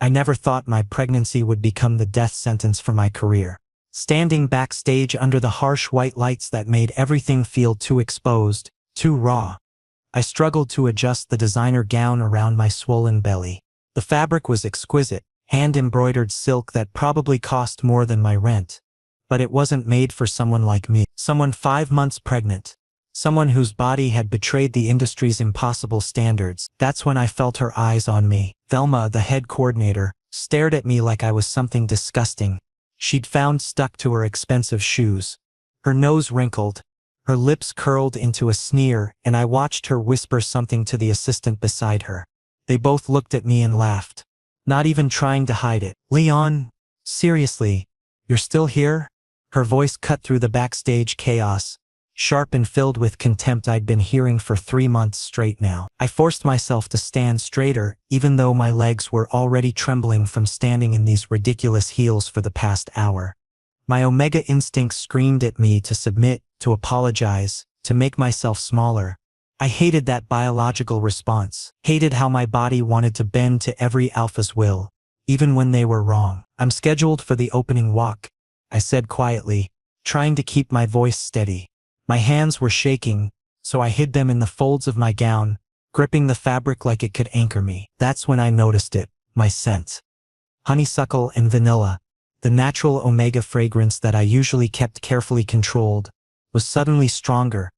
I never thought my pregnancy would become the death sentence for my career. Standing backstage under the harsh white lights that made everything feel too exposed, too raw, I struggled to adjust the designer gown around my swollen belly. The fabric was exquisite, hand-embroidered silk that probably cost more than my rent. But it wasn't made for someone like me. Someone 5 months pregnant. Someone whose body had betrayed the industry's impossible standards. That's when I felt her eyes on me. Velma, the head coordinator, stared at me like I was something disgusting. She'd found stuck to her expensive shoes. Her nose wrinkled, her lips curled into a sneer, and I watched her whisper something to the assistant beside her. They both looked at me and laughed, not even trying to hide it. Leon, seriously, you're still here? Her voice cut through the backstage chaos, sharp and filled with contempt I'd been hearing for 3 months straight now. I forced myself to stand straighter, even though my legs were already trembling from standing in these ridiculous heels for the past hour. My omega instinct screamed at me to submit, to apologize, to make myself smaller. I hated that biological response, hated how my body wanted to bend to every alpha's will, even when they were wrong. I'm scheduled for the opening walk, I said quietly, trying to keep my voice steady. My hands were shaking, so I hid them in the folds of my gown, gripping the fabric like it could anchor me. That's when I noticed it, my scent. Honeysuckle and vanilla, the natural omega fragrance that I usually kept carefully controlled, was suddenly stronger,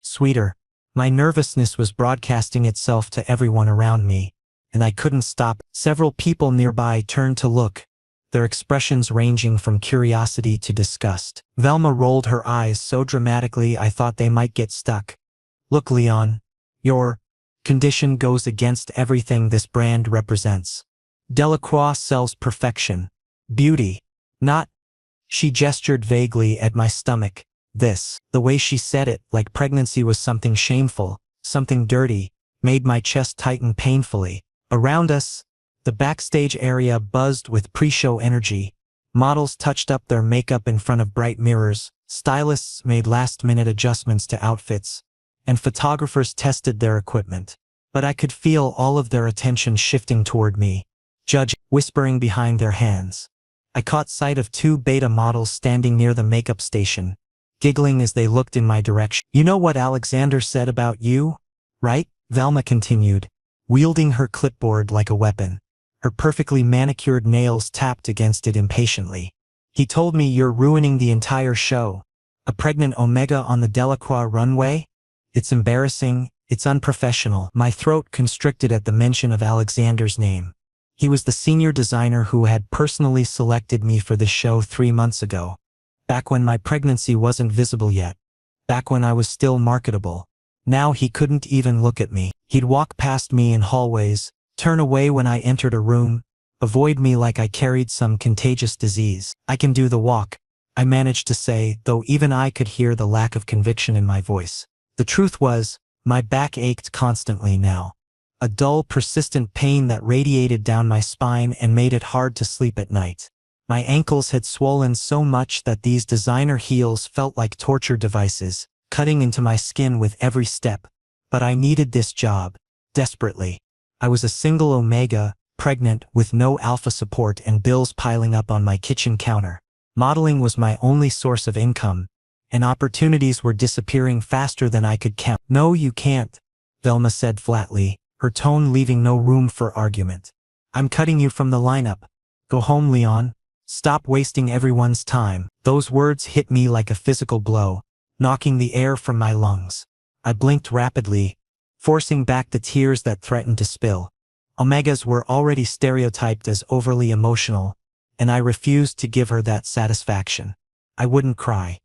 sweeter. My nervousness was broadcasting itself to everyone around me, and I couldn't stop. Several people nearby turned to look, their expressions ranging from curiosity to disgust. Velma rolled her eyes so dramatically I thought they might get stuck. Look, Leon, your condition goes against everything this brand represents. Delacroix sells perfection, beauty, not. She gestured vaguely at my stomach. The way she said it, like pregnancy was something shameful, something dirty, made my chest tighten painfully. Around us, the backstage area buzzed with pre-show energy. Models touched up their makeup in front of bright mirrors, stylists made last-minute adjustments to outfits, and photographers tested their equipment. But I could feel all of their attention shifting toward me, judging, whispering behind their hands. I caught sight of 2 beta models standing near the makeup station, giggling as they looked in my direction. You know what Alexander said about you, right? Velma continued, wielding her clipboard like a weapon. Her perfectly manicured nails tapped against it impatiently. He told me you're ruining the entire show. A pregnant omega on the Delacroix runway? It's embarrassing, it's unprofessional. My throat constricted at the mention of Alexander's name. He was the senior designer who had personally selected me for the show 3 months ago. Back when my pregnancy wasn't visible yet. Back when I was still marketable. Now he couldn't even look at me. He'd walk past me in hallways, turn away when I entered a room, avoid me like I carried some contagious disease. I can do the walk, I managed to say, though even I could hear the lack of conviction in my voice. The truth was, my back ached constantly now. A dull, persistent pain that radiated down my spine and made it hard to sleep at night. My ankles had swollen so much that these designer heels felt like torture devices, cutting into my skin with every step. But I needed this job, desperately. I was a single omega, pregnant, with no alpha support and bills piling up on my kitchen counter. Modeling was my only source of income, and opportunities were disappearing faster than I could count. No, you can't, Velma said flatly, her tone leaving no room for argument. I'm cutting you from the lineup. Go home, Leon. Stop wasting everyone's time. Those words hit me like a physical blow, knocking the air from my lungs. I blinked rapidly, forcing back the tears that threatened to spill. Omegas were already stereotyped as overly emotional, and I refused to give her that satisfaction. I wouldn't cry.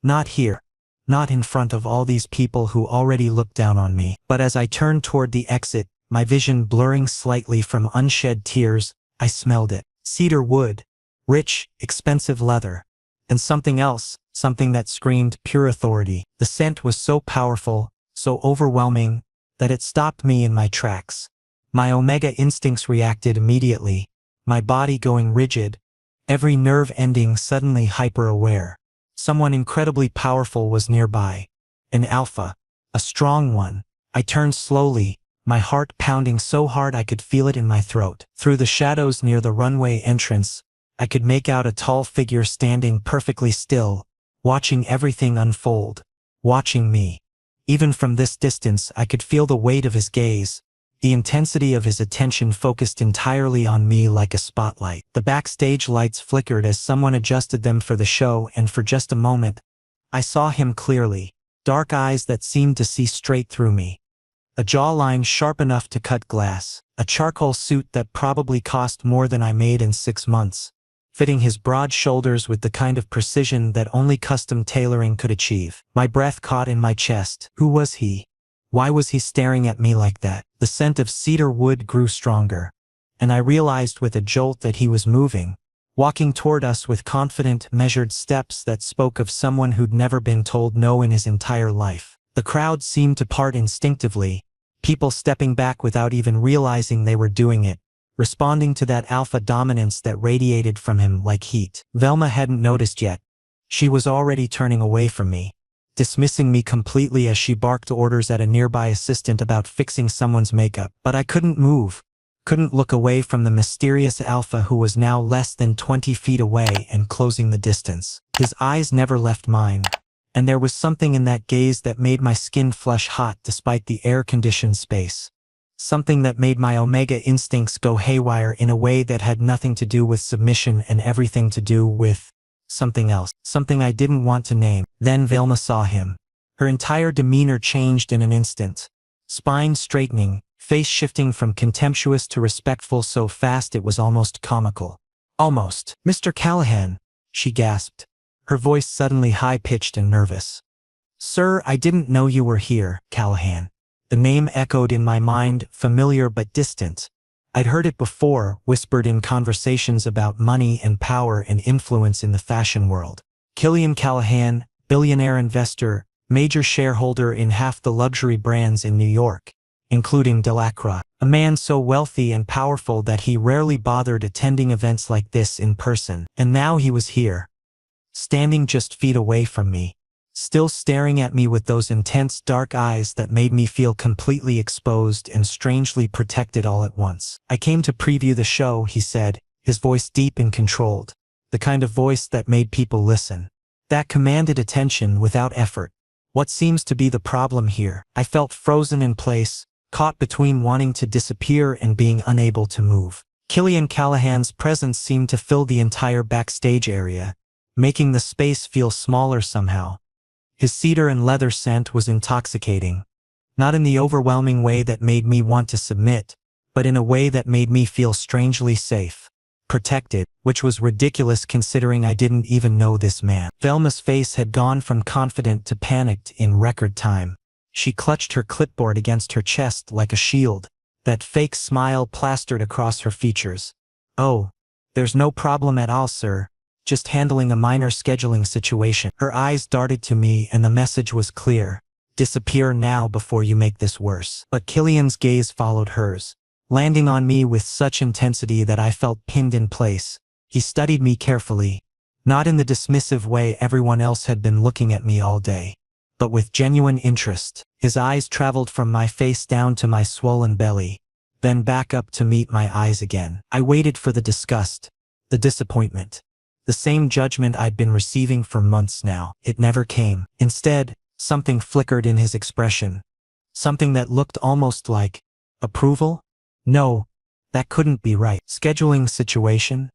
Not here. Not in front of all these people who already looked down on me. But as I turned toward the exit, my vision blurring slightly from unshed tears, I smelled it. Cedar wood. Rich, expensive leather. And something else, something that screamed pure authority. The scent was so powerful, so overwhelming, that it stopped me in my tracks. My omega instincts reacted immediately, my body going rigid, every nerve ending suddenly hyper-aware. Someone incredibly powerful was nearby. An alpha. A strong one. I turned slowly, my heart pounding so hard I could feel it in my throat. Through the shadows near the runway entrance, I could make out a tall figure standing perfectly still, watching everything unfold, watching me. Even from this distance, I could feel the weight of his gaze, the intensity of his attention focused entirely on me like a spotlight. The backstage lights flickered as someone adjusted them for the show, and for just a moment, I saw him clearly. Dark eyes that seemed to see straight through me. A jawline sharp enough to cut glass. A charcoal suit that probably cost more than I made in 6 months, fitting his broad shoulders with the kind of precision that only custom tailoring could achieve. My breath caught in my chest. Who was he? Why was he staring at me like that? The scent of cedar wood grew stronger, and I realized with a jolt that he was moving, walking toward us with confident, measured steps that spoke of someone who'd never been told no in his entire life. The crowd seemed to part instinctively, people stepping back without even realizing they were doing it, responding to that alpha dominance that radiated from him like heat. Velma hadn't noticed yet. She was already turning away from me, dismissing me completely as she barked orders at a nearby assistant about fixing someone's makeup. But I couldn't move, couldn't look away from the mysterious alpha who was now less than 20 feet away and closing the distance. His eyes never left mine, and there was something in that gaze that made my skin flush hot despite the air-conditioned space. Something that made my omega instincts go haywire in a way that had nothing to do with submission and everything to do with something else, something I didn't want to name. Then Velma saw him. Her entire demeanor changed in an instant. Spine straightening, face shifting from contemptuous to respectful so fast it was almost comical. Almost. "Mr. Callahan," she gasped, her voice suddenly high-pitched and nervous. "Sir, I didn't know you were here." Callahan. The name echoed in my mind, familiar but distant. I'd heard it before, whispered in conversations about money and power and influence in the fashion world. Killian Callahan, billionaire investor, major shareholder in half the luxury brands in New York, including Delacroix. A man so wealthy and powerful that he rarely bothered attending events like this in person. And now he was here, standing just feet away from me, still staring at me with those intense dark eyes that made me feel completely exposed and strangely protected all at once. "I came to preview the show," he said, his voice deep and controlled, the kind of voice that made people listen, that commanded attention without effort. What seems to be the problem here? I felt frozen in place, caught between wanting to disappear and being unable to move. Killian Callahan's presence seemed to fill the entire backstage area, making the space feel smaller somehow. His cedar and leather scent was intoxicating, not in the overwhelming way that made me want to submit, but in a way that made me feel strangely safe, protected, which was ridiculous considering I didn't even know this man. Velma's face had gone from confident to panicked in record time. She clutched her clipboard against her chest like a shield, that fake smile plastered across her features. "Oh, there's no problem at all, sir. Just handling a minor scheduling situation." Her eyes darted to me and the message was clear. "Disappear now before you make this worse." But Killian's gaze followed hers, landing on me with such intensity that I felt pinned in place. He studied me carefully, not in the dismissive way everyone else had been looking at me all day, but with genuine interest. His eyes traveled from my face down to my swollen belly, then back up to meet my eyes again. I waited for the disgust, the disappointment, the same judgment I'd been receiving for months now. It never came. Instead, something flickered in his expression. Something that looked almost like approval? "No, that couldn't be right." "Scheduling situation?"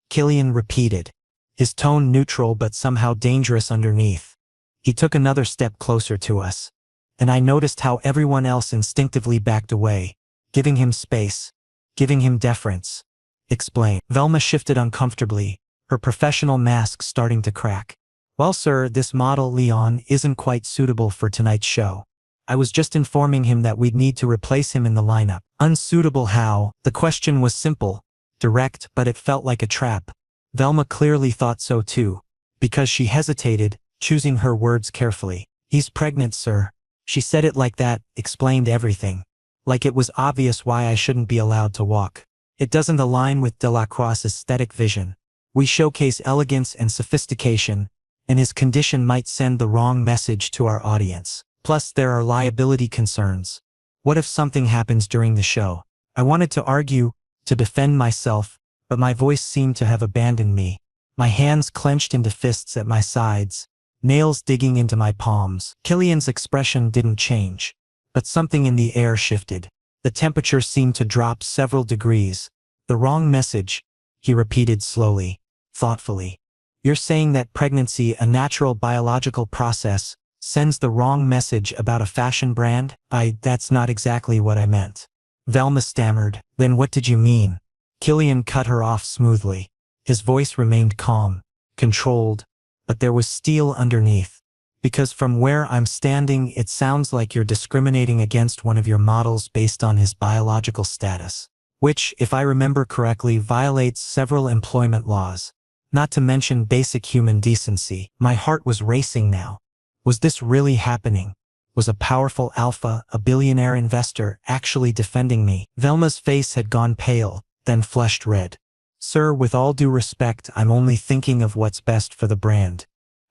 Killian repeated, his tone neutral but somehow dangerous underneath. He took another step closer to us, and I noticed how everyone else instinctively backed away, giving him space, giving him deference. "Explain." Velma shifted uncomfortably, her professional mask starting to crack. "Well, sir, this model, Leon, isn't quite suitable for tonight's show. I was just informing him that we'd need to replace him in the lineup." Unsuitable how? The question was simple, direct, but it felt like a trap. Velma clearly thought so too, because she hesitated, choosing her words carefully. "He's pregnant, sir." She said it like that, explained everything. Like it was obvious why I shouldn't be allowed to walk. "It doesn't align with Delacroix's aesthetic vision. We showcase elegance and sophistication, and his condition might send the wrong message to our audience. Plus there are liability concerns. What if something happens during the show? I wanted to argue, to defend myself, but my voice seemed to have abandoned me. My hands clenched into fists at my sides, nails digging into my palms. Killian's expression didn't change, but something in the air shifted. The temperature seemed to drop several degrees. The wrong message, he repeated slowly, thoughtfully. You're saying that pregnancy, a natural biological process, sends the wrong message about a fashion brand? That's not exactly what I meant. Velma stammered. Then what did you mean? Killian cut her off smoothly. His voice remained calm, controlled, but there was steel underneath. Because from where I'm standing, it sounds like you're discriminating against one of your models based on his biological status, which, if I remember correctly, violates several employment laws, not to mention basic human decency. My heart was racing now. Was this really happening? Was a powerful alpha, a billionaire investor, actually defending me? Velma's face had gone pale, then flushed red. Sir, with all due respect, I'm only thinking of what's best for the brand.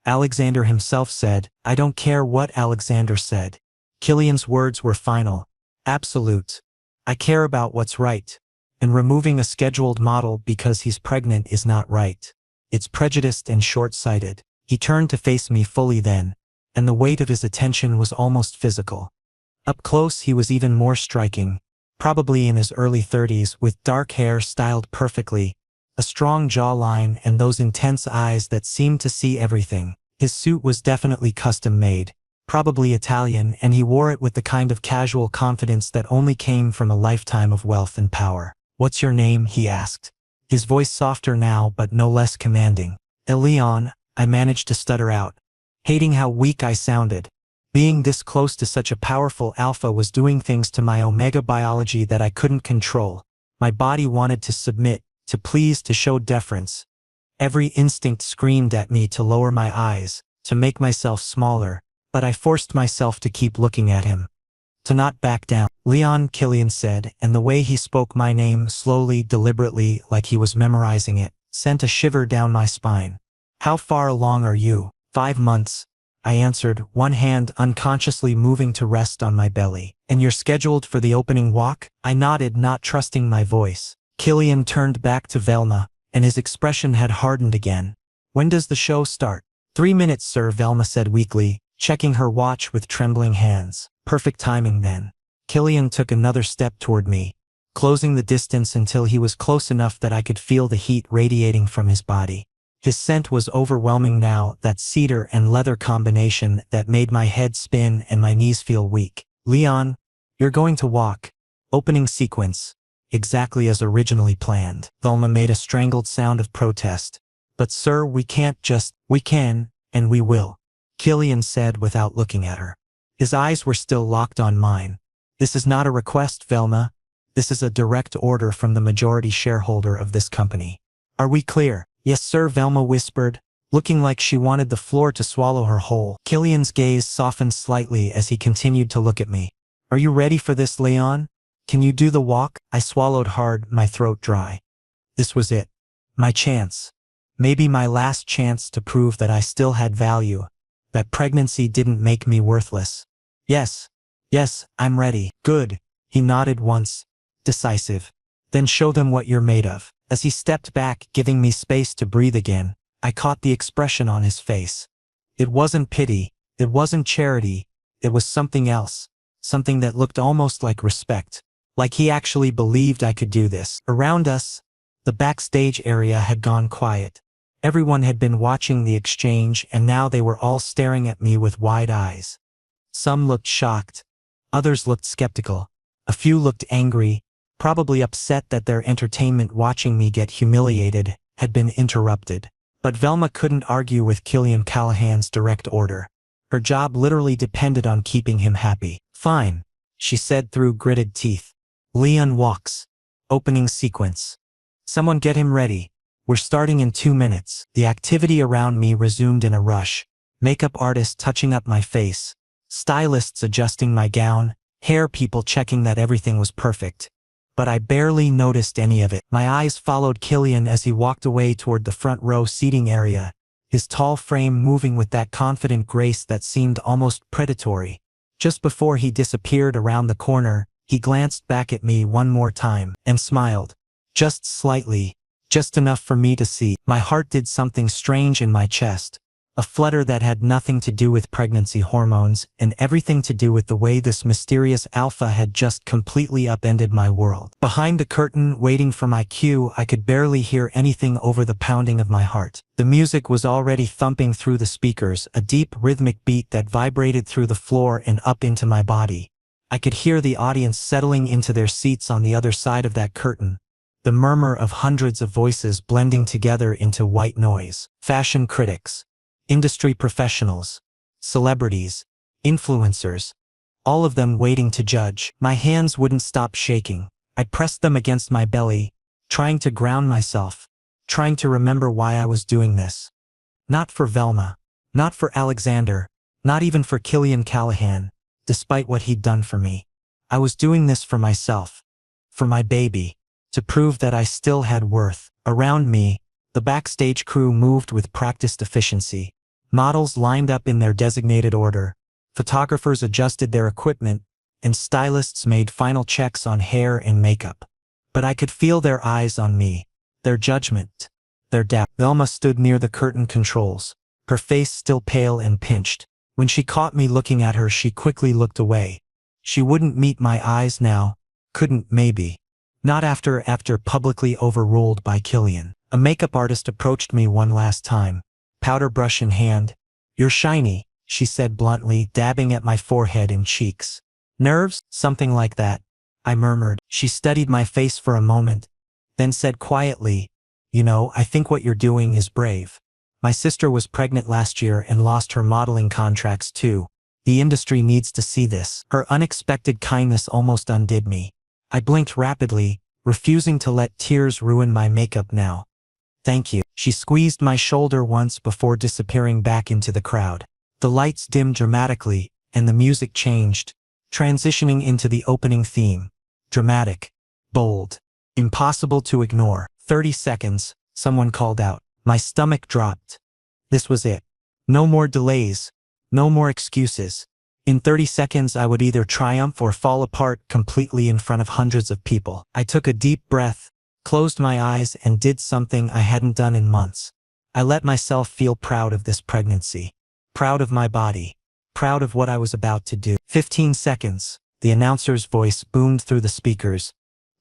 Alexander himself said. I don't care what Alexander said. Killian's words were final, absolute. I care about what's right. And removing a scheduled model because he's pregnant is not right. It's prejudiced and short-sighted. He turned to face me fully then, and the weight of his attention was almost physical. Up close he was even more striking, probably in his early 30s, with dark hair styled perfectly, a strong jawline and those intense eyes that seemed to see everything. His suit was definitely custom-made, probably Italian, and he wore it with the kind of casual confidence that only came from a lifetime of wealth and power. What's your name? He asked, his voice softer now but no less commanding. Leon, I managed to stutter out, hating how weak I sounded. Being this close to such a powerful alpha was doing things to my omega biology that I couldn't control. My body wanted to submit, to please, to show deference. Every instinct screamed at me to lower my eyes, to make myself smaller, but I forced myself to keep looking at him. To not back down. Leon, Killian said, and the way he spoke my name slowly, deliberately, like he was memorizing it, sent a shiver down my spine. How far along are you? 5 months, I answered, one hand unconsciously moving to rest on my belly. And you're scheduled for the opening walk? I nodded, not trusting my voice. Killian turned back to Velma, and his expression had hardened again. When does the show start? 3 minutes, sir, Velma said weakly, checking her watch with trembling hands. Perfect timing then. Killian took another step toward me, closing the distance until he was close enough that I could feel the heat radiating from his body. His scent was overwhelming now, that cedar and leather combination that made my head spin and my knees feel weak. Leon, you're going to walk. Opening sequence. Exactly as originally planned. Velma made a strangled sound of protest. But sir, we can't just. We can, and we will, Killian said without looking at her. His eyes were still locked on mine. This is not a request, Velma. This is a direct order from the majority shareholder of this company. Are we clear? Yes, sir, Velma whispered, looking like she wanted the floor to swallow her whole. Killian's gaze softened slightly as he continued to look at me. Are you ready for this, Leon? Can you do the walk? I swallowed hard, my throat dry. This was it. My chance. Maybe my last chance to prove that I still had value, that pregnancy didn't make me worthless. Yes, I'm ready. Good. He nodded once, decisive. Then show them what you're made of. As he stepped back, giving me space to breathe again, I caught the expression on his face. It wasn't pity, it wasn't charity, it was something else, something that looked almost like respect, like he actually believed I could do this. Around us, the backstage area had gone quiet. Everyone had been watching the exchange, and now they were all staring at me with wide eyes. Some looked shocked, others looked skeptical, a few looked angry, probably upset that their entertainment watching me get humiliated had been interrupted. But Velma couldn't argue with Killian Callahan's direct order. Her job literally depended on keeping him happy. Fine, she said through gritted teeth. Leon walks. Opening sequence. Someone get him ready. We're starting in 2 minutes. The activity around me resumed in a rush. Makeup artists touching up my face, stylists adjusting my gown, hair people checking that everything was perfect. But I barely noticed any of it. My eyes followed Killian as he walked away toward the front row seating area, his tall frame moving with that confident grace that seemed almost predatory. Just before he disappeared around the corner, he glanced back at me one more time and smiled. Just slightly, just enough for me to see. My heart did something strange in my chest. A flutter that had nothing to do with pregnancy hormones and everything to do with the way this mysterious alpha had just completely upended my world. Behind the curtain, waiting for my cue, I could barely hear anything over the pounding of my heart. The music was already thumping through the speakers, a deep rhythmic beat that vibrated through the floor and up into my body. I could hear the audience settling into their seats on the other side of that curtain. The murmur of hundreds of voices blending together into white noise. Fashion critics, industry professionals, celebrities, influencers, all of them waiting to judge. My hands wouldn't stop shaking. I pressed them against my belly, trying to ground myself, trying to remember why I was doing this. Not for Velma, not for Alexander, not even for Killian Callahan, despite what he'd done for me. I was doing this for myself, for my baby, to prove that I still had worth. Around me, the backstage crew moved with practiced efficiency. Models lined up in their designated order, photographers adjusted their equipment, and stylists made final checks on hair and makeup. But I could feel their eyes on me, their judgment, their doubt. Velma stood near the curtain controls, her face still pale and pinched. When she caught me looking at her, she quickly looked away. She wouldn't meet my eyes now, couldn't maybe. Not after publicly overruled by Killian. A makeup artist approached me one last time, powder brush in hand. "You're shiny," she said bluntly, dabbing at my forehead and cheeks. "Nerves?" "Something like that," I murmured. She studied my face for a moment, then said quietly, "You know, I think what you're doing is brave. My sister was pregnant last year and lost her modeling contracts too. The industry needs to see this." Her unexpected kindness almost undid me. I blinked rapidly, refusing to let tears ruin my makeup now. "Thank you." She squeezed my shoulder once before disappearing back into the crowd. The lights dimmed dramatically, and the music changed, transitioning into the opening theme. Dramatic, bold, impossible to ignore. 30 seconds, someone called out. My stomach dropped. This was it. No more delays, no more excuses. In 30 seconds I would either triumph or fall apart completely in front of hundreds of people. I took a deep breath, closed my eyes, and did something I hadn't done in months. I let myself feel proud of this pregnancy. Proud of my body. Proud of what I was about to do. 15 seconds. The announcer's voice boomed through the speakers.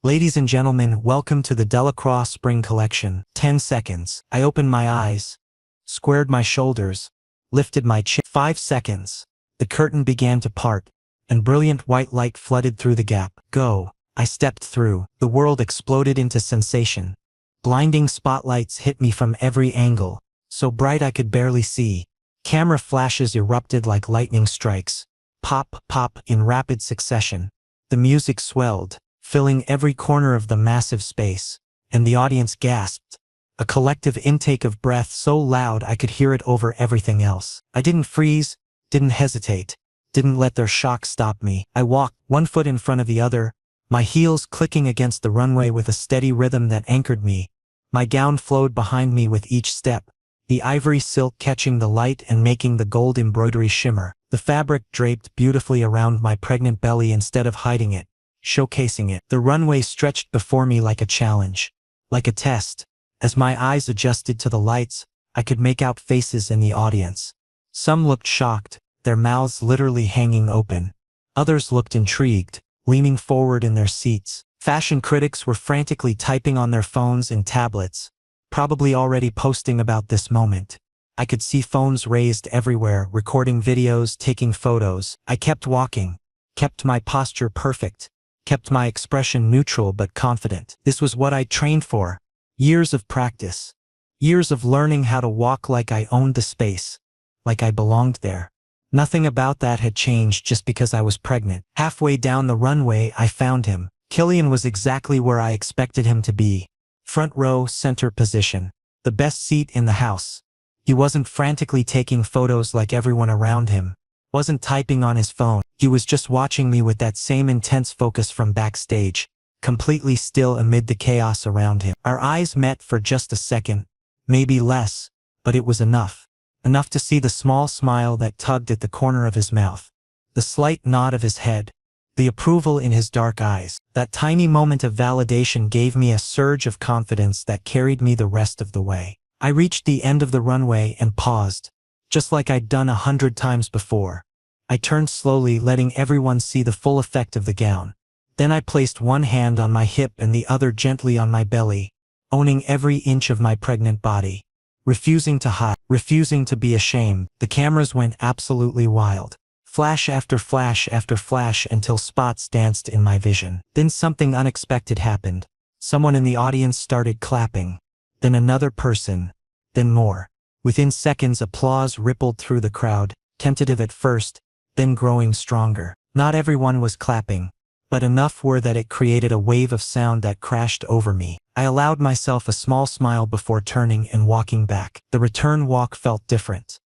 "Ladies and gentlemen, welcome to the Delacroix Spring Collection." 10 seconds. I opened my eyes, squared my shoulders, lifted my chin. 5 seconds. The curtain began to part, and brilliant white light flooded through the gap. Go. I stepped through. The world exploded into sensation. Blinding spotlights hit me from every angle, so bright I could barely see. Camera flashes erupted like lightning strikes. Pop, pop, in rapid succession. The music swelled, filling every corner of the massive space, and the audience gasped. A collective intake of breath so loud I could hear it over everything else. I didn't freeze, didn't hesitate, didn't let their shock stop me. I walked, one foot in front of the other, my heels clicking against the runway with a steady rhythm that anchored me. My gown flowed behind me with each step, the ivory silk catching the light and making the gold embroidery shimmer. The fabric draped beautifully around my pregnant belly instead of hiding it, showcasing it. The runway stretched before me like a challenge, like a test. As my eyes adjusted to the lights, I could make out faces in the audience. Some looked shocked, their mouths literally hanging open. Others looked intrigued, leaning forward in their seats. Fashion critics were frantically typing on their phones and tablets, probably already posting about this moment. I could see phones raised everywhere, recording videos, taking photos. I kept walking, kept my posture perfect, kept my expression neutral but confident. This was what I trained for. Years of practice. Years of learning how to walk like I owned the space, like I belonged there. Nothing about that had changed just because I was pregnant. Halfway down the runway, I found him. Killian was exactly where I expected him to be. Front row, center position. The best seat in the house. He wasn't frantically taking photos like everyone around him. Wasn't typing on his phone. He was just watching me with that same intense focus from backstage, completely still amid the chaos around him. Our eyes met for just a second, maybe less, but it was enough. Enough to see the small smile that tugged at the corner of his mouth. the slight nod of his head, the approval in his dark eyes. That tiny moment of validation gave me a surge of confidence that carried me the rest of the way. I reached the end of the runway and paused, just like I'd done 100 times before. I turned slowly, letting everyone see the full effect of the gown. Then I placed one hand on my hip and the other gently on my belly, owning every inch of my pregnant body. Refusing to hide, refusing to be ashamed. The cameras went absolutely wild. Flash after flash after flash until spots danced in my vision. Then something unexpected happened. Someone in the audience started clapping. Then another person. Then more. Within seconds, applause rippled through the crowd, tentative at first, then growing stronger. Not everyone was clapping, but enough were that it created a wave of sound that crashed over me. I allowed myself a small smile before turning and walking back. The return walk felt different.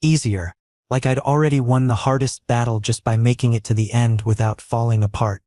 Easier, like I'd already won the hardest battle just by making it to the end without falling apart.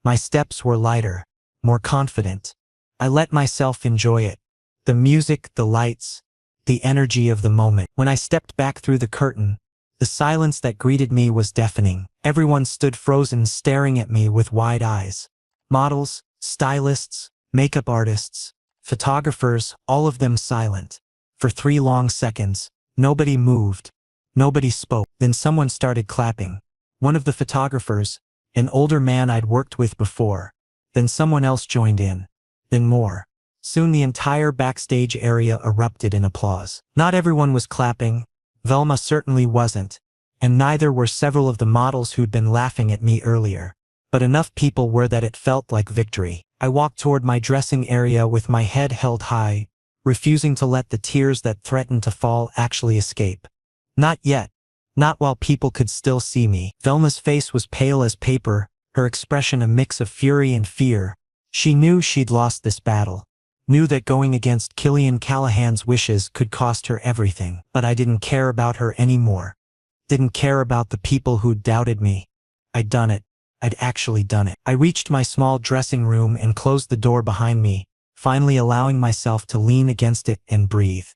My steps were lighter, more confident. I let myself enjoy it. The music, the lights, the energy of the moment. When I stepped back through the curtain, the silence that greeted me was deafening. Everyone stood frozen, staring at me with wide eyes. Models, stylists, makeup artists, photographers, all of them silent. For 3 long seconds, nobody moved. Nobody spoke. Then someone started clapping. One of the photographers, an older man I'd worked with before. Then someone else joined in. Then more. Soon the entire backstage area erupted in applause. Not everyone was clapping. Velma certainly wasn't, and neither were several of the models who'd been laughing at me earlier. But enough people were that it felt like victory. I walked toward my dressing area with my head held high, refusing to let the tears that threatened to fall actually escape. Not yet. Not while people could still see me. Velma's face was pale as paper, her expression a mix of fury and fear. She knew she'd lost this battle. Knew that going against Killian Callahan's wishes could cost her everything. But I didn't care about her anymore. Didn't care about the people who'd doubted me. I'd done it. I'd actually done it. I reached my small dressing room and closed the door behind me, finally allowing myself to lean against it and breathe.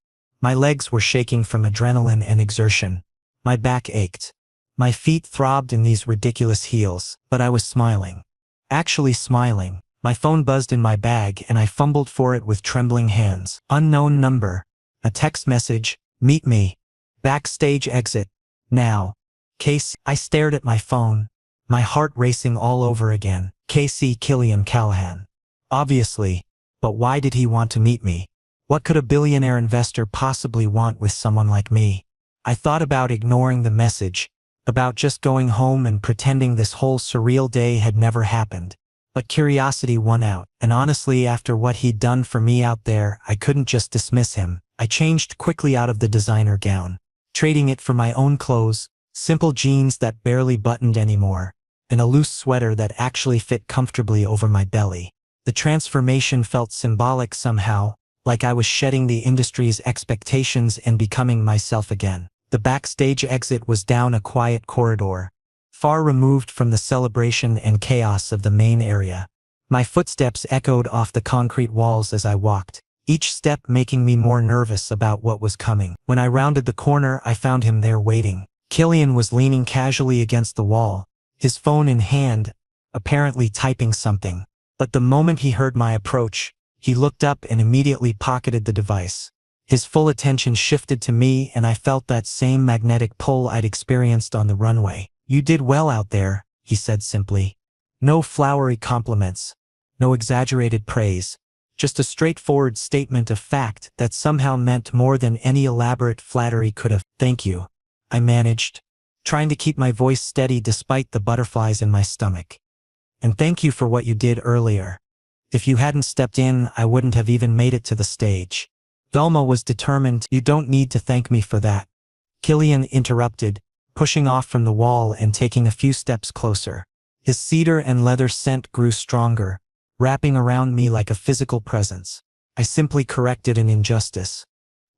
My legs were shaking from adrenaline and exertion. My back ached. My feet throbbed in these ridiculous heels, but I was smiling. Actually smiling. My phone buzzed in my bag and I fumbled for it with trembling hands. Unknown number. A text message. Meet me. Backstage exit. Now. Casey. I stared at my phone, my heart racing all over again. Casey Killian Callahan. Obviously. But why did he want to meet me? What could a billionaire investor possibly want with someone like me? I thought about ignoring the message, about just going home and pretending this whole surreal day had never happened. But curiosity won out, and honestly, after what he'd done for me out there, I couldn't just dismiss him. I changed quickly out of the designer gown, trading it for my own clothes, simple jeans that barely buttoned anymore, and a loose sweater that actually fit comfortably over my belly. The transformation felt symbolic somehow, like I was shedding the industry's expectations and becoming myself again. The backstage exit was down a quiet corridor, far removed from the celebration and chaos of the main area. My footsteps echoed off the concrete walls as I walked, each step making me more nervous about what was coming. When I rounded the corner, I found him there waiting. Killian was leaning casually against the wall, his phone in hand, apparently typing something. But the moment he heard my approach, he looked up and immediately pocketed the device. His full attention shifted to me and I felt that same magnetic pull I'd experienced on the runway. "You did well out there," he said simply. No flowery compliments, no exaggerated praise, just a straightforward statement of fact that somehow meant more than any elaborate flattery could have. "Thank you," I managed, trying to keep my voice steady despite the butterflies in my stomach. "And thank you for what you did earlier. If you hadn't stepped in, I wouldn't have even made it to the stage." Velma was determined. "You don't need to thank me for that," Killian interrupted, pushing off from the wall and taking a few steps closer. His cedar and leather scent grew stronger, wrapping around me like a physical presence. "I simply corrected an injustice.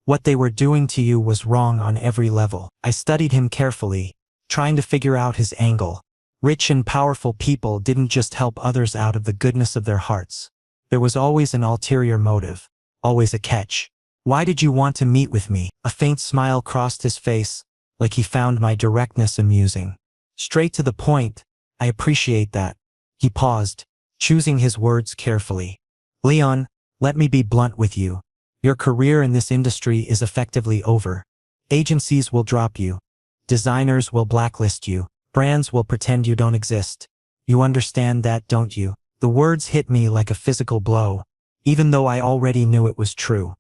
What they were doing to you was wrong on every level." I studied him carefully, trying to figure out his angle. Rich and powerful people didn't just help others out of the goodness of their hearts. There was always an ulterior motive, always a catch. "Why did you want to meet with me?" A faint smile crossed his face, like he found my directness amusing. Straight to the point. I appreciate that. He paused, choosing his words carefully. Leon, let me be blunt with you. Your career in this industry is effectively over. Agencies will drop you. Designers will blacklist you. Brands will pretend you don't exist. You understand that, don't you? The words hit me like a physical blow, even though I already knew it was true.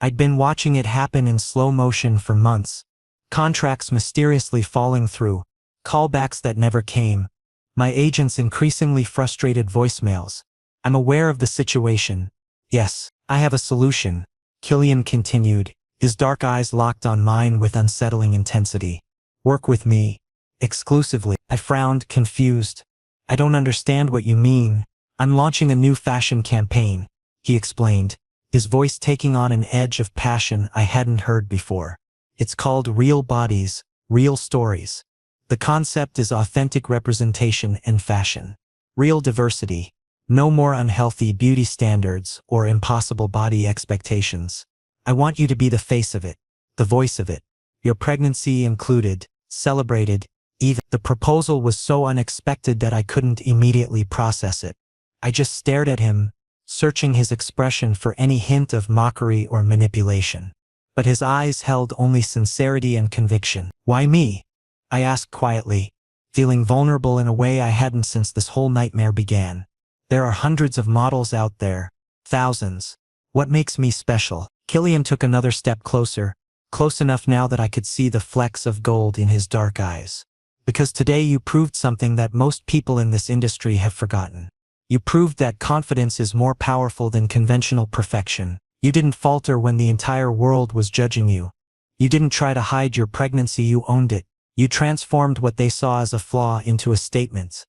I'd been watching it happen in slow motion for months. Contracts mysteriously falling through. Callbacks that never came. My agents increasingly frustrated voicemails. I'm aware of the situation. Yes, I have a solution. Killian continued, his dark eyes locked on mine with unsettling intensity. Work with me. Exclusively. I frowned, confused. I don't understand what you mean. I'm launching a new fashion campaign, he explained, his voice taking on an edge of passion I hadn't heard before. It's called Real Bodies, Real Stories. The concept is authentic representation in fashion. Real diversity. No more unhealthy beauty standards or impossible body expectations. I want you to be the face of it, the voice of it. Your pregnancy included, celebrated, even. The proposal was so unexpected that I couldn't immediately process it. I just stared at him, searching his expression for any hint of mockery or manipulation. But his eyes held only sincerity and conviction. Why me? I asked quietly, feeling vulnerable in a way I hadn't since this whole nightmare began. There are hundreds of models out there. Thousands. What makes me special? Killian took another step closer, close enough now that I could see the flecks of gold in his dark eyes. Because today you proved something that most people in this industry have forgotten. You proved that confidence is more powerful than conventional perfection. You didn't falter when the entire world was judging you. You didn't try to hide your pregnancy, you owned it. You transformed what they saw as a flaw into a statement.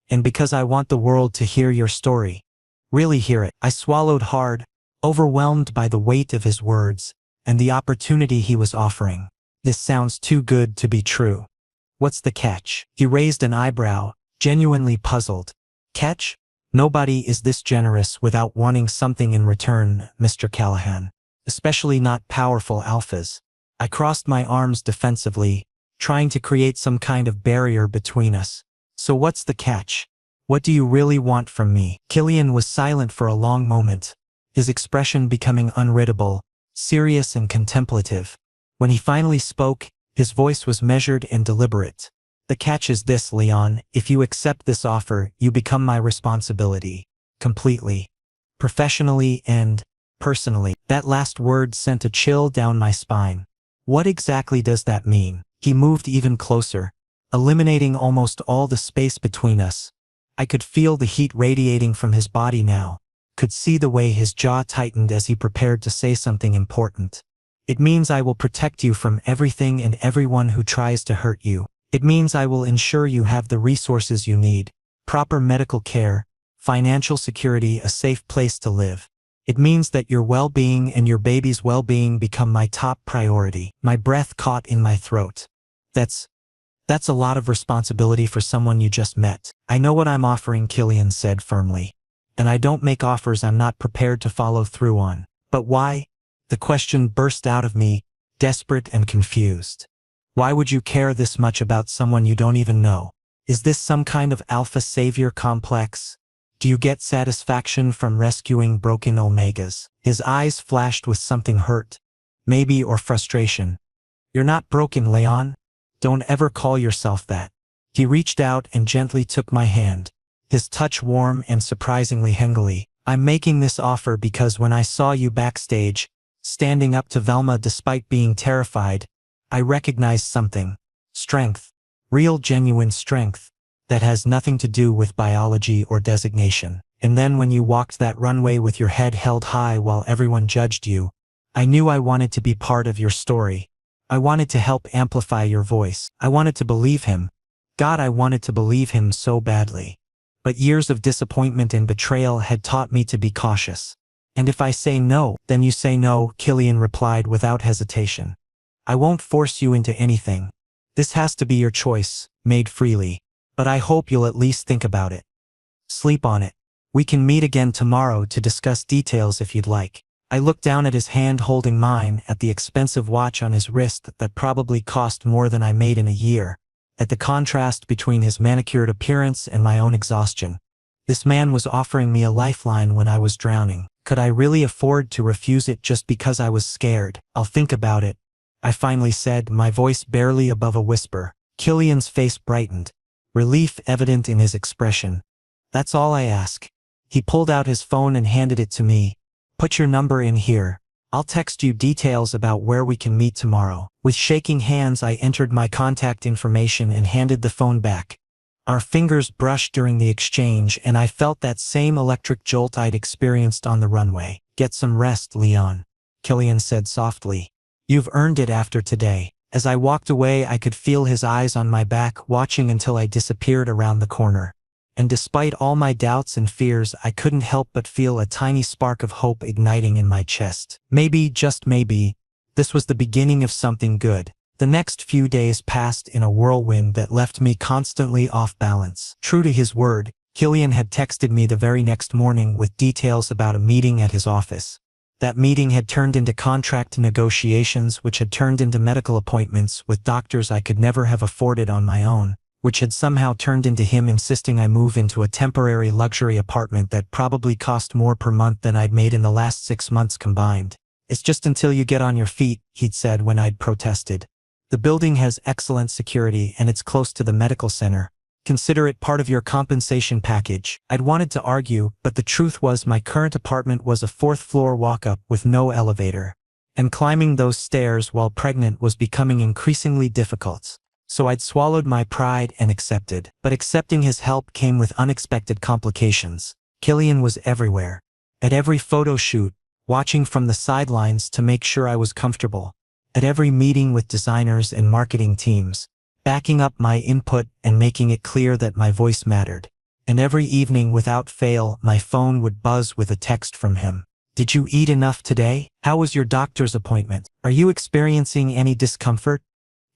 And because I want the world to hear your story, really hear it, I swallowed hard, overwhelmed by the weight of his words and the opportunity he was offering. This sounds too good to be true. What's the catch? He raised an eyebrow, genuinely puzzled. Catch? Nobody is this generous without wanting something in return, Mr. Callahan. Especially not powerful alphas. I crossed my arms defensively, trying to create some kind of barrier between us. So what's the catch? What do you really want from me? Killian was silent for a long moment, his expression becoming unreadable, serious and contemplative. When he finally spoke, his voice was measured and deliberate. The catch is this, Leon. If you accept this offer, you become my responsibility. Completely. Professionally and personally. That last word sent a chill down my spine. What exactly does that mean? He moved even closer, eliminating almost all the space between us. I could feel the heat radiating from his body now, could see the way his jaw tightened as he prepared to say something important. It means I will protect you from everything and everyone who tries to hurt you. It means I will ensure you have the resources you need, proper medical care, financial security, a safe place to live. It means that your well-being and your baby's well-being become my top priority. My breath caught in my throat. That's a lot of responsibility for someone you just met. I know what I'm offering, Killian said firmly. And I don't make offers I'm not prepared to follow through on. But why? The question burst out of me, desperate and confused. Why would you care this much about someone you don't even know? Is this some kind of alpha savior complex? Do you get satisfaction from rescuing broken omegas? His eyes flashed with something hurt, maybe, or frustration. You're not broken, Leon. Don't ever call yourself that. He reached out and gently took my hand, his touch warm and surprisingly hengly. I'm making this offer because when I saw you backstage, standing up to Velma despite being terrified, I recognized something. Strength. Real genuine strength. That has nothing to do with biology or designation. And then when you walked that runway with your head held high while everyone judged you, I knew I wanted to be part of your story. I wanted to help amplify your voice. I wanted to believe him. God, I wanted to believe him so badly. But years of disappointment and betrayal had taught me to be cautious. And if I say no, then you say no, Killian replied without hesitation. I won't force you into anything. This has to be your choice, made freely. But I hope you'll at least think about it. Sleep on it. We can meet again tomorrow to discuss details if you'd like. I looked down at his hand holding mine, at the expensive watch on his wrist that probably cost more than I made in a year. at the contrast between his manicured appearance and my own exhaustion. This man was offering me a lifeline when I was drowning. Could I really afford to refuse it just because I was scared? I'll think about it, I finally said, my voice barely above a whisper. Killian's face brightened, relief evident in his expression. That's all I ask. He pulled out his phone and handed it to me. Put your number in here. I'll text you details about where we can meet tomorrow. With shaking hands, I entered my contact information and handed the phone back. Our fingers brushed during the exchange, and I felt that same electric jolt I'd experienced on the runway. Get some rest, Leon, Killian said softly. You've earned it after today. As I walked away, I could feel his eyes on my back, watching until I disappeared around the corner. And despite all my doubts and fears, I couldn't help but feel a tiny spark of hope igniting in my chest. Maybe, just maybe, this was the beginning of something good. The next few days passed in a whirlwind that left me constantly off balance. True to his word, Killian had texted me the very next morning with details about a meeting at his office. That meeting had turned into contract negotiations, which had turned into medical appointments with doctors I could never have afforded on my own, which had somehow turned into him insisting I move into a temporary luxury apartment that probably cost more per month than I'd made in the last 6 months combined. It's just until you get on your feet, he'd said when I'd protested. The building has excellent security and it's close to the medical center. Consider it part of your compensation package. I'd wanted to argue, but the truth was my current apartment was a 4th-floor walk-up with no elevator. And climbing those stairs while pregnant was becoming increasingly difficult. So I'd swallowed my pride and accepted. But accepting his help came with unexpected complications. Killian was everywhere. At every photo shoot, watching from the sidelines to make sure I was comfortable. At every meeting with designers and marketing teams, backing up my input and making it clear that my voice mattered. And every evening without fail, my phone would buzz with a text from him. Did you eat enough today? How was your doctor's appointment? Are you experiencing any discomfort?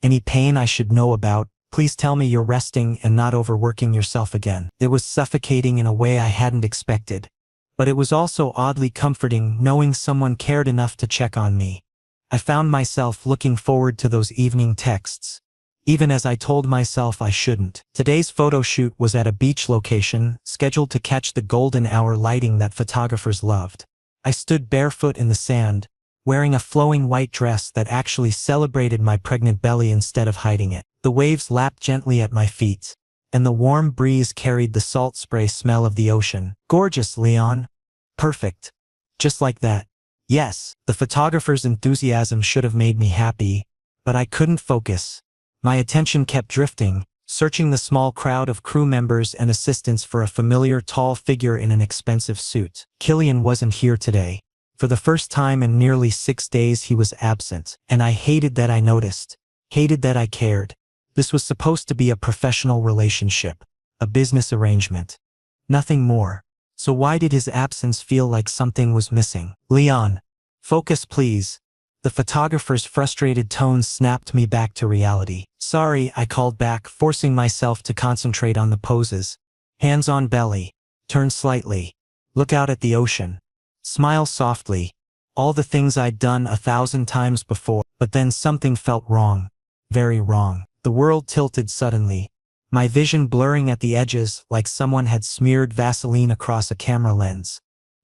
Any pain I should know about? Please tell me you're resting and not overworking yourself again. It was suffocating in a way I hadn't expected. But it was also oddly comforting knowing someone cared enough to check on me. I found myself looking forward to those evening texts, even as I told myself I shouldn't. Today's photo shoot was at a beach location, scheduled to catch the golden hour lighting that photographers loved. I stood barefoot in the sand, wearing a flowing white dress that actually celebrated my pregnant belly instead of hiding it. The waves lapped gently at my feet, and the warm breeze carried the salt spray smell of the ocean. Gorgeous, Leon. Perfect. Just like that. Yes, the photographer's enthusiasm should have made me happy, but I couldn't focus. My attention kept drifting, searching the small crowd of crew members and assistants for a familiar tall figure in an expensive suit. Killian wasn't here today. For the first time in nearly 6 days he was absent, and I hated that I noticed, hated that I cared. This was supposed to be a professional relationship, a business arrangement. Nothing more. So why did his absence feel like something was missing? Leon, focus please. The photographer's frustrated tones snapped me back to reality. Sorry, I called back, forcing myself to concentrate on the poses. Hands on belly. Turn slightly. Look out at the ocean. Smile softly. All the things I'd done 1,000 times before, but then something felt wrong. Very wrong. The world tilted suddenly, my vision blurring at the edges like someone had smeared Vaseline across a camera lens.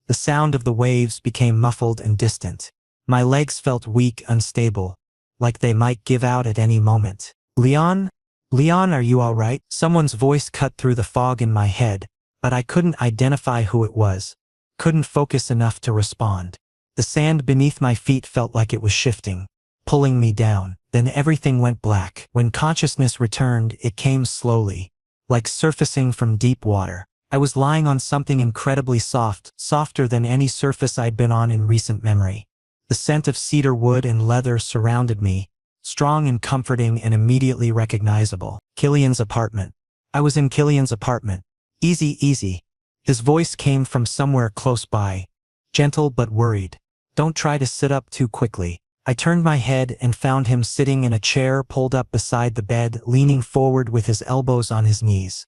The sound of the waves became muffled and distant. My legs felt weak, unstable, like they might give out at any moment. Leon? Leon, are you all right? Someone's voice cut through the fog in my head, but I couldn't identify who it was. Couldn't focus enough to respond. The sand beneath my feet felt like it was shifting, pulling me down. Then everything went black. When consciousness returned, it came slowly, like surfacing from deep water. I was lying on something incredibly soft, softer than any surface I'd been on in recent memory. The scent of cedar wood and leather surrounded me, strong and comforting and immediately recognizable. Killian's apartment. I was in Killian's apartment. Easy, easy. His voice came from somewhere close by, gentle but worried. Don't try to sit up too quickly. I turned my head and found him sitting in a chair pulled up beside the bed, leaning forward with his elbows on his knees.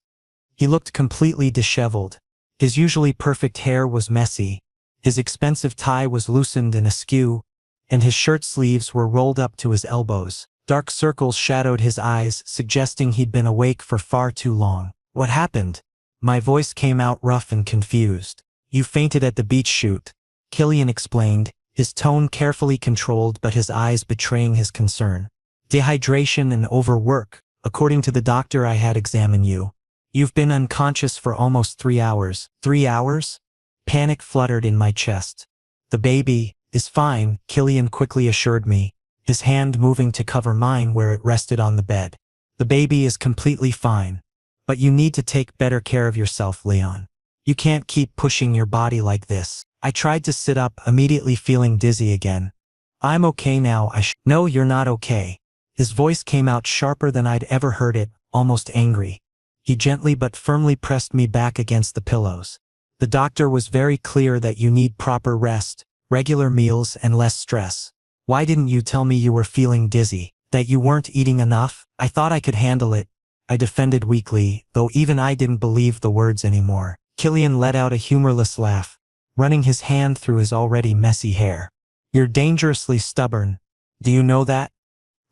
He looked completely disheveled. His usually perfect hair was messy, his expensive tie was loosened and askew, and his shirt sleeves were rolled up to his elbows. Dark circles shadowed his eyes, suggesting he'd been awake for far too long. What happened? My voice came out rough and confused. You fainted at the beach shoot, Killian explained, his tone carefully controlled but his eyes betraying his concern. Dehydration and overwork. According to the doctor I had examine you. You've been unconscious for almost 3 hours. 3 hours? Panic fluttered in my chest. The baby is fine, Killian quickly assured me, his hand moving to cover mine where it rested on the bed. The baby is completely fine. But you need to take better care of yourself, Leon. You can't keep pushing your body like this. I tried to sit up, immediately feeling dizzy again. I'm okay now, No, you're not okay. His voice came out sharper than I'd ever heard it, almost angry. He gently but firmly pressed me back against the pillows. The doctor was very clear that you need proper rest, regular meals and less stress. Why didn't you tell me you were feeling dizzy? That you weren't eating enough? I thought I could handle it, I defended weakly, though even I didn't believe the words anymore. Killian let out a humorless laugh, running his hand through his already messy hair. You're dangerously stubborn. Do you know that?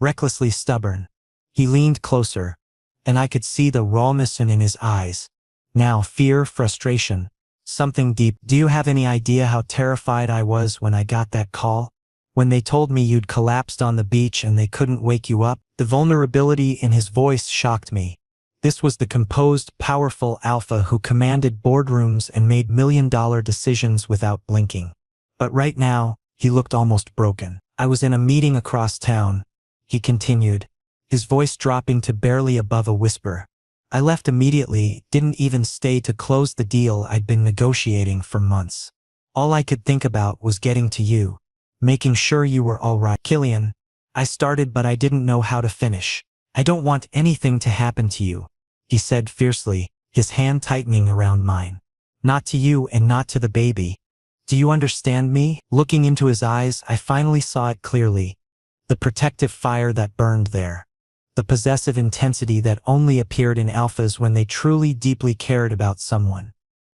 Recklessly stubborn. He leaned closer, and I could see the rawness in his eyes. Now fear, frustration, something deep. Do you have any idea how terrified I was when I got that call? When they told me you'd collapsed on the beach and they couldn't wake you up? The vulnerability in his voice shocked me. This was the composed, powerful alpha who commanded boardrooms and made million-dollar decisions without blinking. But right now, he looked almost broken. I was in a meeting across town, he continued, his voice dropping to barely above a whisper. I left immediately, didn't even stay to close the deal I'd been negotiating for months. All I could think about was getting to you, making sure you were all right. Killian, I started but I didn't know how to finish. I don't want anything to happen to you, he said fiercely, his hand tightening around mine. Not to you and not to the baby. Do you understand me? Looking into his eyes, I finally saw it clearly. The protective fire that burned there. The possessive intensity that only appeared in alphas when they truly deeply cared about someone.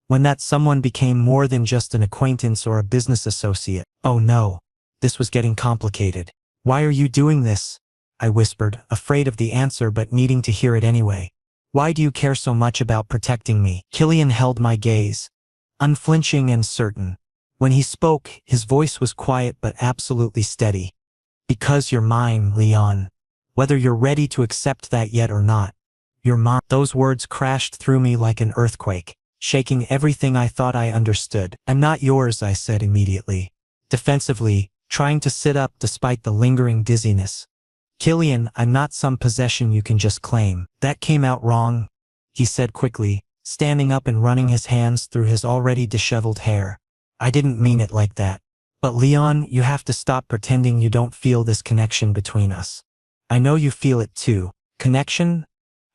When that someone became more than just an acquaintance or a business associate. Oh no. This was getting complicated. Why are you doing this? I whispered, afraid of the answer but needing to hear it anyway. Why do you care so much about protecting me? Killian held my gaze, unflinching and certain. When he spoke, his voice was quiet but absolutely steady. Because you're mine, Leon. Whether you're ready to accept that yet or not. You're mine. Those words crashed through me like an earthquake, shaking everything I thought I understood. I'm not yours, I said immediately, defensively, trying to sit up despite the lingering dizziness. Killian, I'm not some possession you can just claim. That came out wrong, he said quickly, standing up and running his hands through his already disheveled hair. I didn't mean it like that. But Leon, you have to stop pretending you don't feel this connection between us. I know you feel it too. Connection?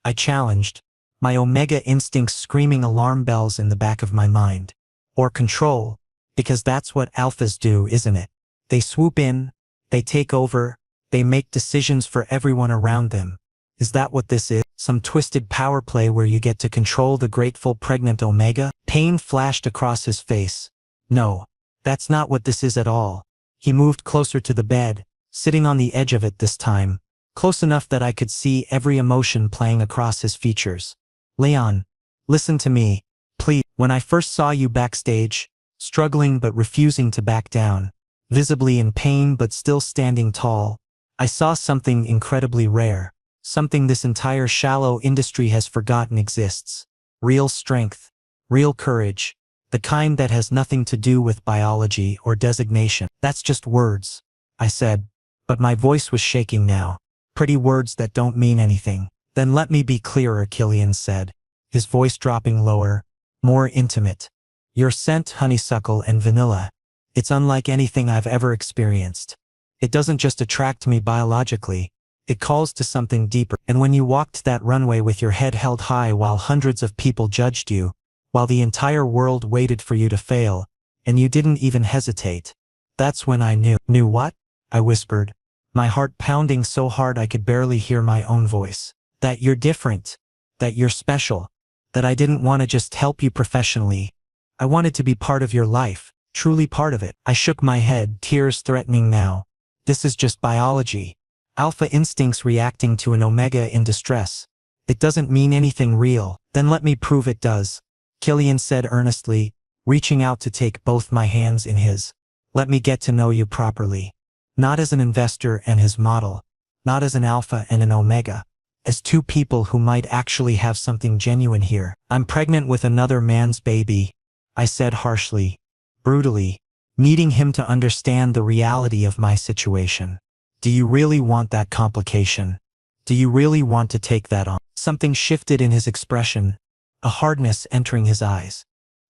I challenged, my omega instincts screaming alarm bells in the back of my mind. Or control, because that's what alphas do, isn't it? They swoop in, they take over, they make decisions for everyone around them. Is that what this is? Some twisted power play where you get to control the grateful pregnant omega? Pain flashed across his face. No, that's not what this is at all. He moved closer to the bed, sitting on the edge of it this time, close enough that I could see every emotion playing across his features. Leon, listen to me, please. When I first saw you backstage, struggling but refusing to back down, visibly in pain but still standing tall, I saw something incredibly rare, something this entire shallow industry has forgotten exists. Real strength, real courage, the kind that has nothing to do with biology or designation. That's just words, I said, but my voice was shaking now. Pretty words that don't mean anything. Then let me be clearer, Killian said, his voice dropping lower, more intimate. Your scent, honeysuckle and vanilla. It's unlike anything I've ever experienced. It doesn't just attract me biologically, it calls to something deeper. And when you walked that runway with your head held high while hundreds of people judged you, while the entire world waited for you to fail, and you didn't even hesitate, that's when I knew. Knew what? I whispered, my heart pounding so hard I could barely hear my own voice. That you're different, that you're special, that I didn't want to just help you professionally. I wanted to be part of your life, truly part of it. I shook my head, tears threatening now. This is just biology. Alpha instincts reacting to an omega in distress. It doesn't mean anything real, then let me prove it does, Killian said earnestly, reaching out to take both my hands in his. Let me get to know you properly. Not as an investor and his model, not as an alpha and an omega, as two people who might actually have something genuine here. I'm pregnant with another man's baby, I said harshly, brutally, needing him to understand the reality of my situation. Do you really want that complication? Do you really want to take that on? Something shifted in his expression, a hardness entering his eyes.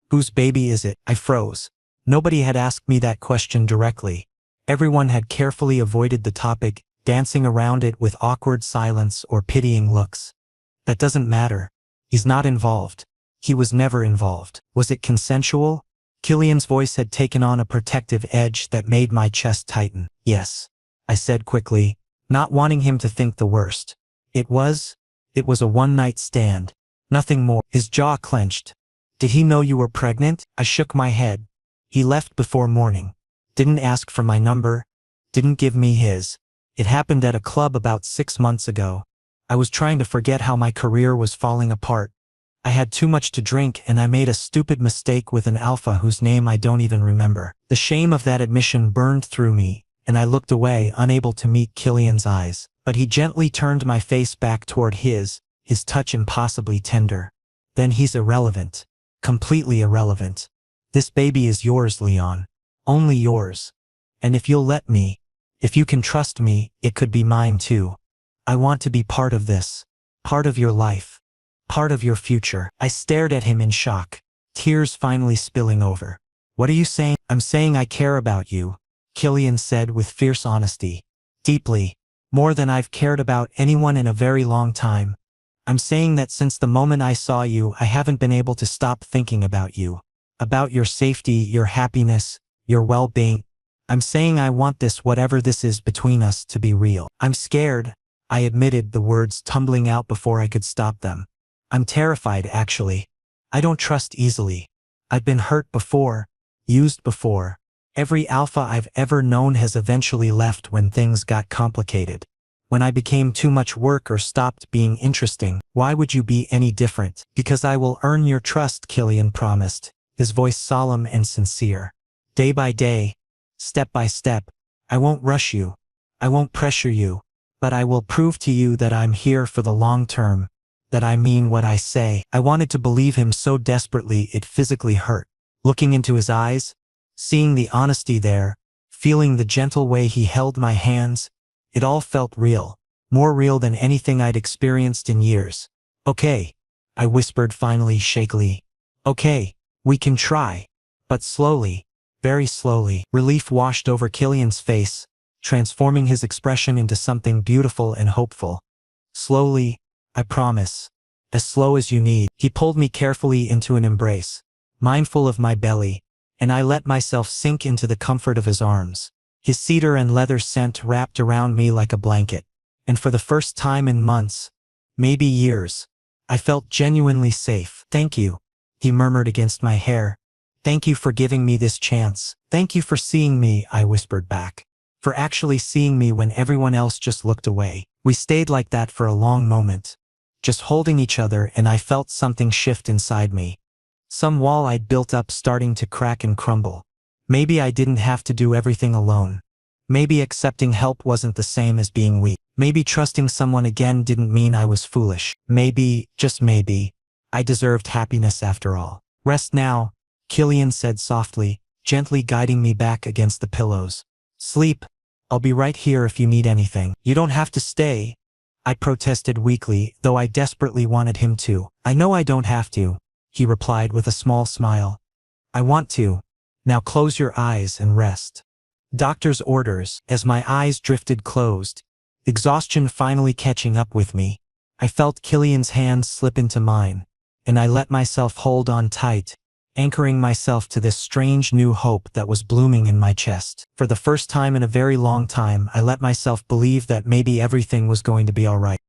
Whose baby is it? I froze. Nobody had asked me that question directly. Everyone had carefully avoided the topic, dancing around it with awkward silence or pitying looks. That doesn't matter. He's not involved. He was never involved. Was it consensual? Killian's voice had taken on a protective edge that made my chest tighten. Yes, I said quickly, not wanting him to think the worst. It was a one-night stand. Nothing more. His jaw clenched. Did he know you were pregnant? I shook my head. He left before morning. Didn't ask for my number. Didn't give me his. It happened at a club about 6 months ago. I was trying to forget how my career was falling apart. I had too much to drink and I made a stupid mistake with an alpha whose name I don't even remember. The shame of that admission burned through me, and I looked away, unable to meet Killian's eyes. But he gently turned my face back toward his touch impossibly tender. Then he's irrelevant. Completely irrelevant. This baby is yours, Leon. Only yours. And if you'll let me, if you can trust me, it could be mine too. I want to be part of this. Part of your life. Part of your future. I stared at him in shock, tears finally spilling over. What are you saying? I'm saying I care about you, Killian said with fierce honesty. Deeply. More than I've cared about anyone in a very long time. I'm saying that since the moment I saw you, I haven't been able to stop thinking about you. About your safety, your happiness, your well-being. I'm saying I want this, whatever this is between us, to be real. I'm scared, I admitted, the words tumbling out before I could stop them. I'm terrified, actually. I don't trust easily. I've been hurt before, used before. Every alpha I've ever known has eventually left when things got complicated. When I became too much work or stopped being interesting. Why would you be any different? Because I will earn your trust, Killian promised, his voice solemn and sincere. Day by day, step by step, I won't rush you. I won't pressure you. But I will prove to you that I'm here for the long term, that I mean what I say. I wanted to believe him so desperately it physically hurt. Looking into his eyes, seeing the honesty there, feeling the gentle way he held my hands, it all felt real, more real than anything I'd experienced in years. Okay, I whispered finally, shakily. Okay, we can try. But slowly, very slowly. Relief washed over Killian's face, transforming his expression into something beautiful and hopeful. Slowly, I promise. As slow as you need. He pulled me carefully into an embrace, mindful of my belly, and I let myself sink into the comfort of his arms. His cedar and leather scent wrapped around me like a blanket, and for the first time in months, maybe years, I felt genuinely safe. Thank you, he murmured against my hair. Thank you for giving me this chance. Thank you for seeing me, I whispered back. For actually seeing me when everyone else just looked away. We stayed like that for a long moment, just holding each other, and I felt something shift inside me. Some wall I'd built up starting to crack and crumble. Maybe I didn't have to do everything alone. Maybe accepting help wasn't the same as being weak. Maybe trusting someone again didn't mean I was foolish. Maybe, just maybe, I deserved happiness after all. Rest now, Killian said softly, gently guiding me back against the pillows. Sleep. I'll be right here if you need anything. You don't have to stay, I protested weakly, though I desperately wanted him to. I know I don't have to, he replied with a small smile. I want to. Now close your eyes and rest. Doctor's orders. As my eyes drifted closed, exhaustion finally catching up with me, I felt Killian's hands slip into mine, and I let myself hold on tight, anchoring myself to this strange new hope that was blooming in my chest. For the first time in a very long time, I let myself believe that maybe everything was going to be all right.